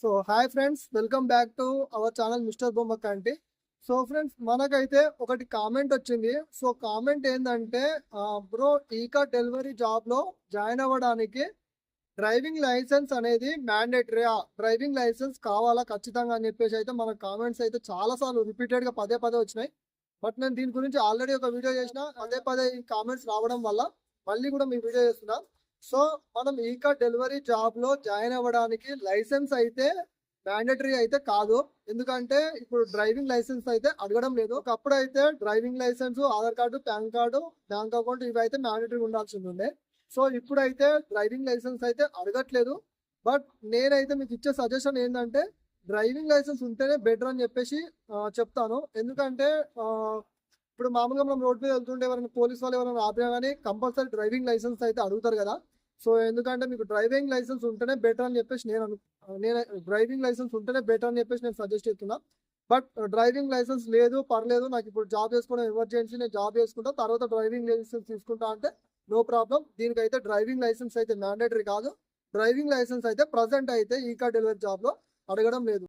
So hi friends, welcome back to our channel mister Bommakanti. So friends, మనకైతే ఒకటి comment వచ్చింది. So comment ఏంటంటే, bro ఈకా delivery జాబ్లో join అవ్వడానికి డ్రైవింగ్ లైసెన్స్ అనేది మ్యాండేటరీ, డ్రైవింగ్ లైసెన్స్ కావాలా ఖచ్చితంగా అని చెప్పేసి అయితే మన కామెంట్స్ అయితే చాలాసార్లు రిపీటెడ్గా పదే పదే వచ్చినాయి. బట్ నేను దీని గురించి ఆల్రెడీ ఒక వీడియో చేసిన, పదే పదే ఈ కామెంట్స్ రావడం వల్ల మళ్ళీ కూడా మీ వీడియో చేస్తున్నా. సో మనం ఈకా డెలివరీ జాబ్లో జాయిన్ అవ్వడానికి లైసెన్స్ అయితే మ్యాండేటరీ అయితే కాదు. ఎందుకంటే ఇప్పుడు డ్రైవింగ్ లైసెన్స్ అయితే అడగడం లేదు. ఒకప్పుడు అయితే driving licence, Aadhaar card, PAN card, bank account ఇవి అయితే మ్యాండేటరీ ఉండాల్సింది ఉండే. సో ఇప్పుడైతే డ్రైవింగ్ లైసెన్స్ అయితే అడగట్లేదు. బట్ నేనైతే మీకు ఇచ్చే సజెషన్ ఏంటంటే, డ్రైవింగ్ లైసెన్స్ ఉంటేనే బెటర్ అని చెప్పేసి చెప్తాను. ఎందుకంటే ఇప్పుడు మామూలుగా మనం రోడ్ మీద వెళ్తుంటే ఎవరైనా పోలీస్ వాళ్ళు ఎవరైనా ఆపినా కానీ కంపల్సరీ డ్రైవింగ్ లైసెన్స్ అయితే అడుగుతారు కదా. సో ఎందుకంటే మీకు డ్రైవింగ్ లైసెన్స్ ఉంటేనే బెటర్ అని చెప్పేసి నేను డ్రైవింగ్ లైసెన్స్ ఉంటేనే బెటర్ అని చెప్పేసి నేను సజెస్ట్ చేస్తున్నా. బట్ డ్రైవింగ్ లైసెన్స్ లేదు, పర్లేదు, నాకు ఇప్పుడు జాబ్ చేసుకోవడం ఎమర్జెన్సీ, నేను జాబ్ చేసుకుంటా, తర్వాత డ్రైవింగ్ లైసెన్స్ తీసుకుంటా అంటే నో ప్రాబ్లం. దీనికైతే డ్రైవింగ్ లైసెన్స్ అయితే మ్యాండేటరీ కాదు. డ్రైవింగ్ లైసెన్స్ అయితే ప్రజెంట్ అయితే ఈకా డెలివరీ జాబ్లో అడగడం లేదు.